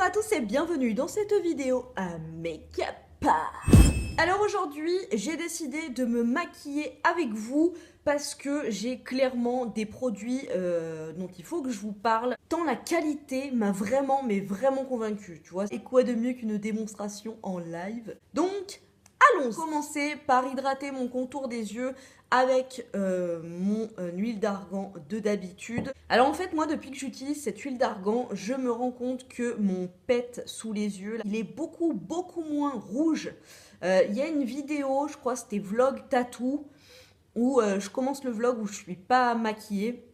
à tous et bienvenue dans cette vidéo à make-up. Alors aujourd'hui, j'ai décidé de me maquiller avec vous parce que j'ai clairement des produits dont il faut que je vous parle. Tant la qualité m'a vraiment, mais vraiment convaincue, tu vois. Et quoi de mieux qu'une démonstration en live? Donc, allons commencer par hydrater mon contour des yeux avec mon huile d'argan de d'habitude. Alors en fait, moi, depuis que j'utilise cette huile d'argan, je me rends compte que mon pet sous les yeux, il est beaucoup moins rouge. Il y a une vidéo, je crois c'était vlog tattoo, où je commence le vlog où je suis pas maquillée.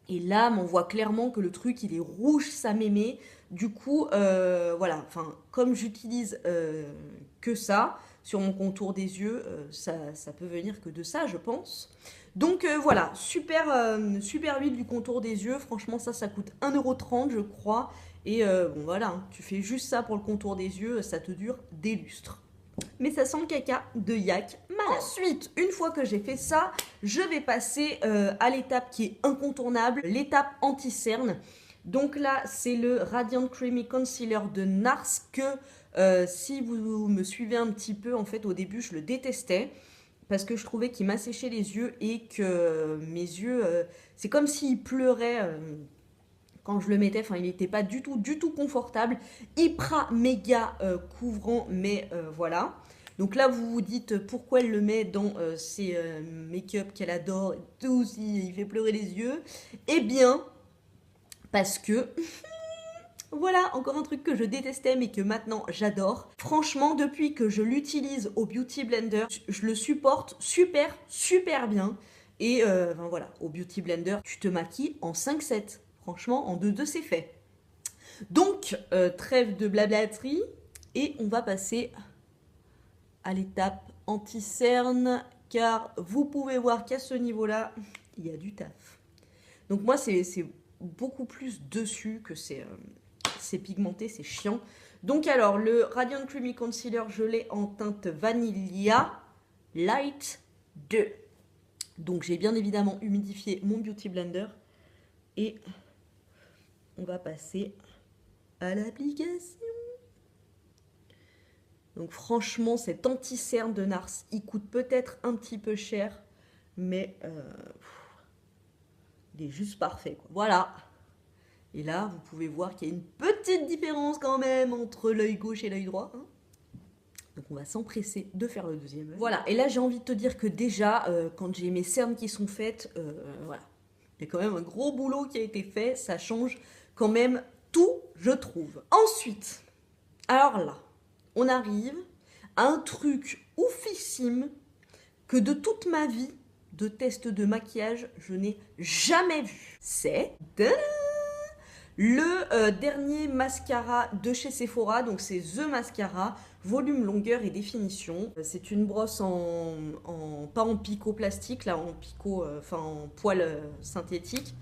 Et là, on voit clairement que le truc, il est rouge, ça m'émet. Du coup, voilà, enfin, comme j'utilise que ça sur mon contour des yeux, ça peut venir que de ça, je pense. Donc voilà, super huile du contour des yeux. Franchement, ça coûte 1,30 € je crois. Et bon, voilà, hein, tu fais juste ça pour le contour des yeux, ça te dure des lustres. Mais ça sent le caca de yak malade. Ensuite, une fois que j'ai fait ça, je vais passer à l'étape qui est incontournable, l'étape anti-cerne. Donc là, c'est le Radiant Creamy Concealer de NARS que si vous me suivez un petit peu, en fait, au début, je le détestais parce que je trouvais qu'il m'asséchait les yeux et que mes yeux, c'est comme s'ils pleuraient quand je le mettais, enfin il n'était pas du tout confortable, hyper méga couvrant, mais voilà. Donc là vous vous dites pourquoi elle le met dans ses make-up qu'elle adore, et tout, si il fait pleurer les yeux. Eh bien, parce que voilà, encore un truc que je détestais mais que maintenant j'adore. Franchement, depuis que je l'utilise au Beauty Blender, je le supporte super bien. Et ben voilà, au Beauty Blender, tu te maquilles en 5-7. Franchement, en 2-2, c'est fait. Donc, trêve de blablaterie. Et on va passer à l'étape anti-cerne. Car vous pouvez voir qu'à ce niveau-là, il y a du taf. Donc moi, c'est beaucoup plus dessus que c'est pigmenté, c'est chiant. Donc alors, le Radiant Creamy Concealer, je l'ai en teinte Vanilla Light 2. Donc j'ai bien évidemment humidifié mon Beauty Blender. Et on va passer à l'application. Donc franchement, cet anti-cerne de NARS, il coûte peut-être un petit peu cher, mais il est juste parfait, quoi. Voilà. Et là, vous pouvez voir qu'il y a une petite différence quand même entre l'œil gauche et l'œil droit. Hein. Donc on va s'empresser de faire le deuxième œil. Voilà, et là j'ai envie de te dire que déjà, quand j'ai mes cernes qui sont faites, voilà, il y a quand même un gros boulot qui a été fait, ça change quand même tout, je trouve. Ensuite, alors là, on arrive à un truc oufissime que de toute ma vie de test de maquillage, je n'ai jamais vu. C'est le dernier mascara de chez Sephora, donc c'est The Mascara, volume, longueur et définition. C'est une brosse pas en picot plastique, là en picot, enfin en poil synthétique.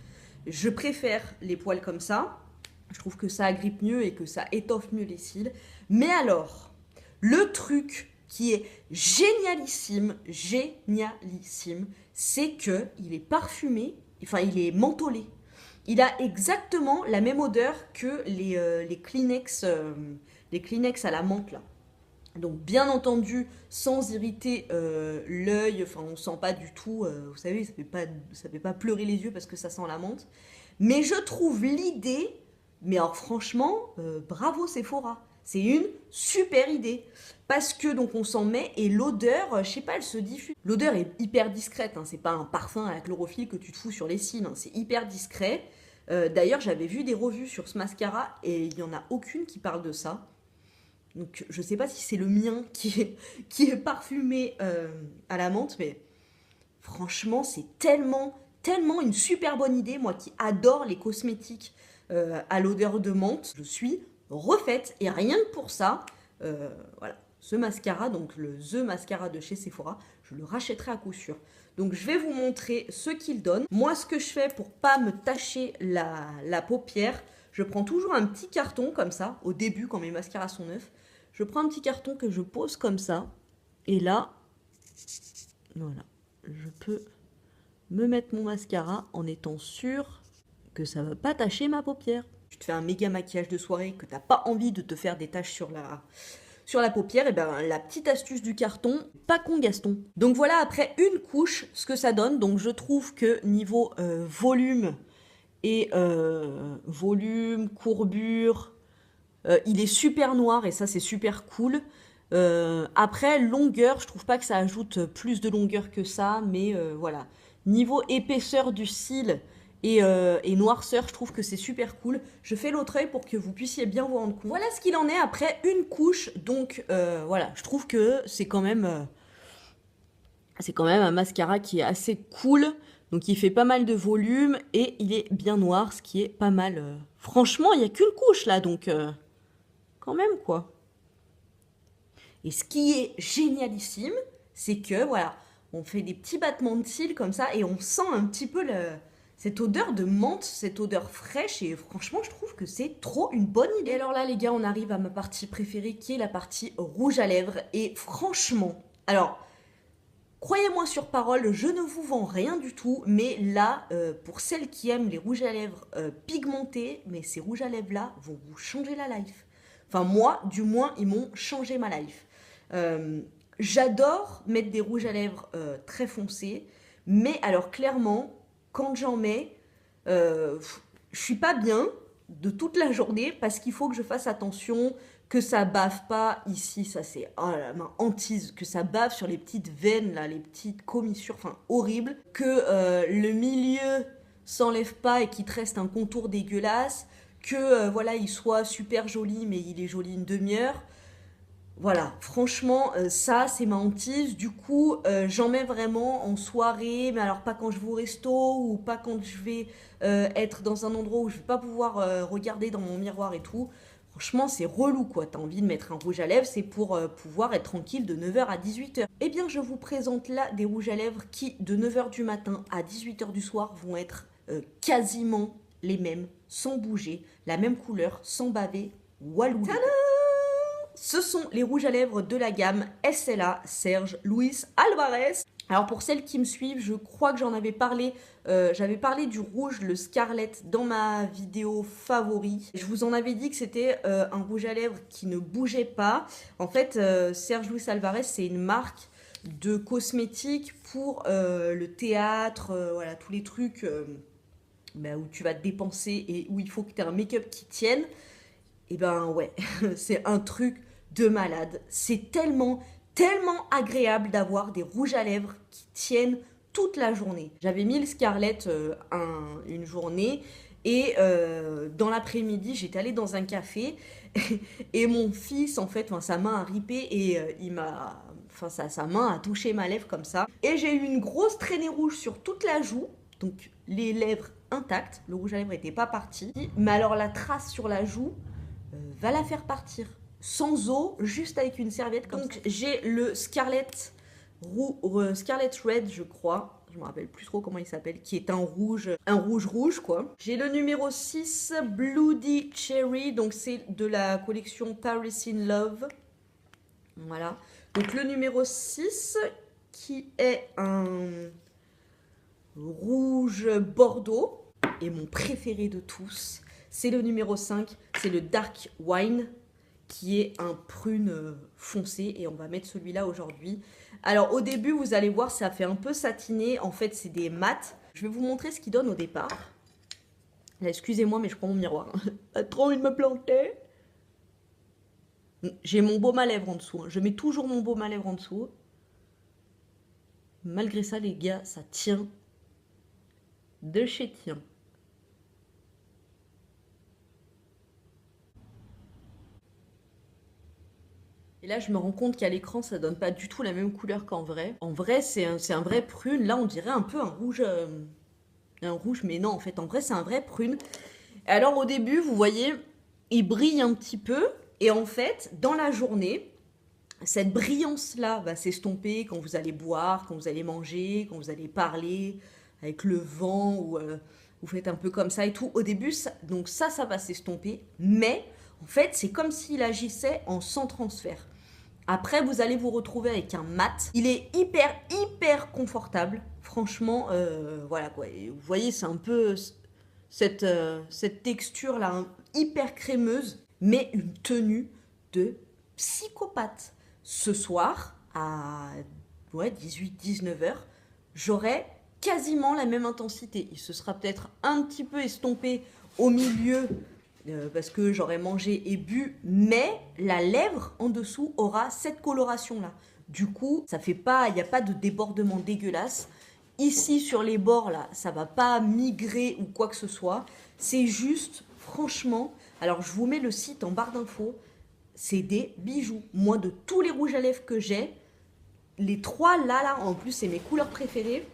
Je préfère les poils comme ça. Je trouve que ça agrippe mieux et que ça étoffe mieux les cils. Mais alors, le truc qui est génialissime, c'est que il est parfumé, enfin il est mentholé. Il a exactement la même odeur que les Kleenex à la menthe là. Donc bien entendu, sans irriter l'œil, enfin on sent pas du tout, vous savez, ça fait pas pleurer les yeux parce que ça sent la menthe. Mais je trouve l'idée, mais alors franchement, bravo Sephora. C'est une super idée. Parce que donc on s'en met et l'odeur, je sais pas, elle se diffuse. L'odeur est hyper discrète, hein, c'est pas un parfum à la chlorophylle que tu te fous sur les cils, hein, c'est hyper discret. D'ailleurs, j'avais vu des revues sur ce mascara et il n'y en a aucune qui parle de ça. Donc je sais pas si c'est le mien qui est parfumé à la menthe, mais franchement, c'est tellement une super bonne idée. Moi qui adore les cosmétiques à l'odeur de menthe, je suis refaite. Et rien que pour ça, voilà, ce mascara, donc le The Mascara de chez Sephora, je le rachèterai à coup sûr. Donc je vais vous montrer ce qu'il donne. Moi, ce que je fais pour pas me tacher la paupière, je prends toujours un petit carton comme ça, au début quand mes mascaras sont neufs. Je prends un petit carton que je pose comme ça. Et là, voilà, je peux me mettre mon mascara en étant sûre que ça ne va pas tacher ma paupière. te fais un méga maquillage de soirée, que t'as pas envie de te faire des taches sur la paupière, et ben la petite astuce du carton, pas con Gaston. Donc voilà, après une couche, ce que ça donne. Donc je trouve que niveau volume et courbure, il est super noir et ça c'est super cool. Après longueur, je trouve pas que ça ajoute plus de longueur que ça, mais voilà. Niveau épaisseur du cil et noirceur, je trouve que c'est super cool. Je fais l'autre œil pour que vous puissiez bien vous rendre compte. Voilà ce qu'il en est après une couche. Donc voilà, je trouve que c'est quand même un mascara qui est assez cool. Donc il fait pas mal de volume et il est bien noir, ce qui est pas mal. Franchement, il n'y a qu'une couche là, donc quand même quoi. Et ce qui est génialissime, c'est que voilà, on fait des petits battements de cils comme ça et on sent un petit peu cette odeur de menthe, cette odeur fraîche, et franchement je trouve que c'est trop une bonne idée. Et alors là les gars, on arrive à ma partie préférée qui est la partie rouge à lèvres. Et franchement, alors croyez-moi sur parole, je ne vous vends rien du tout, mais là, pour celles qui aiment les rouges à lèvres pigmentés, mais ces rouges à lèvres là vont vous changer la life. Enfin moi, du moins, ils m'ont changé ma life. J'adore mettre des rouges à lèvres très foncés, mais alors clairement, quand j'en mets, je suis pas bien de toute la journée parce qu'il faut que je fasse attention que ça bave pas ici, ça c'est oh la main hantise, que ça bave sur les petites veines là, les petites commissures, enfin horrible, que le milieu s'enlève pas et qu'il te reste un contour dégueulasse, que voilà il soit super joli mais il est joli une demi-heure. Voilà, franchement, ça, c'est ma hantise. Du coup, j'en mets vraiment en soirée, mais alors pas quand je vais au resto ou pas quand je vais être dans un endroit où je vais pas pouvoir regarder dans mon miroir et tout. Franchement, c'est relou, quoi. T'as envie de mettre un rouge à lèvres, c'est pour pouvoir être tranquille de 9 h à 18 h. Eh bien, je vous présente là des rouges à lèvres qui, de 9 h du matin à 18 h du soir, vont être quasiment les mêmes, sans bouger, la même couleur, sans baver. Walou. Ce sont les rouges à lèvres de la gamme SLA Serge Luis Alvarez. Alors pour celles qui me suivent, je crois que j'en avais parlé, j'avais parlé du rouge, le Scarlett, dans ma vidéo favori. Je vous en avais dit que c'était un rouge à lèvres qui ne bougeait pas. En fait, Serge Luis Alvarez, c'est une marque de cosmétiques pour le théâtre, voilà, tous les trucs où tu vas te dépenser et où il faut que tu aies un make-up qui tienne. Et ben ouais, c'est un truc de malade. C'est tellement agréable d'avoir des rouges à lèvres qui tiennent toute la journée. J'avais mis le Scarlett une journée et dans l'après-midi, j'étais allée dans un café et mon fils, en fait, sa main a ripé et sa main a touché ma lèvre comme ça. Et j'ai eu une grosse traînée rouge sur toute la joue, donc les lèvres intactes, le rouge à lèvres n'était pas parti. Mais alors la trace sur la joue, va la faire partir sans eau, juste avec une serviette comme donc, ça. J'ai le Scarlett Red, je crois, je me rappelle plus trop comment il s'appelle, qui est un rouge quoi. J'ai le numéro 6, Bloody Cherry, donc c'est de la collection Paris in Love. Voilà. Donc le numéro 6, qui est un rouge bordeaux, et mon préféré de tous, c'est le numéro 5, c'est le Dark Wine, qui est un prune foncé, et on va mettre celui-là aujourd'hui. Alors au début, vous allez voir, ça fait un peu satiné, en fait c'est des mats. Je vais vous montrer ce qu'il donne au départ. Là, excusez-moi, mais je prends mon miroir. T'as trop envie de me planter? J'ai mon baume à lèvres en dessous, je mets toujours mon baume à lèvres en dessous. Malgré ça, les gars, ça tient de chez tien. Et là, je me rends compte qu'à l'écran, ça donne pas du tout la même couleur qu'en vrai. En vrai, c'est un vrai prune. Là, on dirait un peu un rouge, mais non, en fait, en vrai, c'est un vrai prune. Alors, au début, vous voyez, il brille un petit peu. Et en fait, dans la journée, cette brillance-là va s'estomper quand vous allez boire, quand vous allez manger, quand vous allez parler avec le vent ou vous faites un peu comme ça et tout. Au début, donc ça va s'estomper. Mais en fait, c'est comme s'il agissait en sans transfert. Après, vous allez vous retrouver avec un mat. Il est hyper confortable. Franchement, voilà quoi. Et vous voyez, c'est un peu cette texture là, hein, hyper crémeuse, mais une tenue de psychopathe. Ce soir, à ouais, 18-19 heures, j'aurai quasiment la même intensité. Il se sera peut-être un petit peu estompé au milieu parce que j'aurai mangé et bu, mais la lèvre en dessous aura cette coloration-là. Du coup, ça fait pas, il n'y a pas de débordement dégueulasse. Ici, sur les bords, là, ça va pas migrer ou quoi que ce soit. C'est juste, franchement, alors je vous mets le site en barre d'infos, c'est des bijoux. Moi, de tous les rouges à lèvres que j'ai, les trois là, en plus, c'est mes couleurs préférées,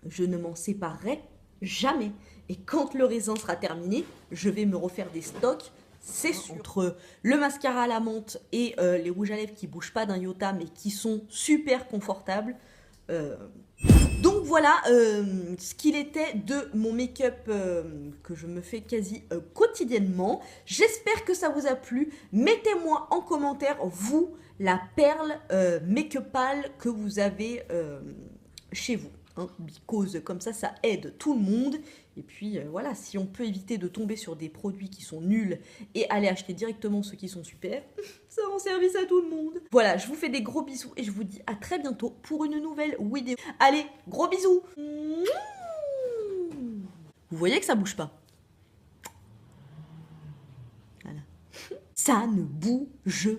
je ne m'en séparerai jamais. Et quand le raisin sera terminé, je vais me refaire des stocks, c'est sûr. Entre le mascara à la menthe et les rouges à lèvres qui bougent pas d'un iota, mais qui sont super confortables. euh, donc voilà ce qu'il était de mon make-up que je me fais quasi quotidiennement. J'espère que ça vous a plu. Mettez-moi en commentaire, vous, la perle make-upale que vous avez chez vous. Hein, because comme ça aide tout le monde. Et puis voilà, si on peut éviter de tomber sur des produits qui sont nuls et aller acheter directement ceux qui sont super, ça rend service à tout le monde. Voilà, je vous fais des gros bisous et je vous dis à très bientôt pour une nouvelle vidéo. Allez, gros bisous. Vous voyez que ça bouge pas. Voilà. Ça ne bouge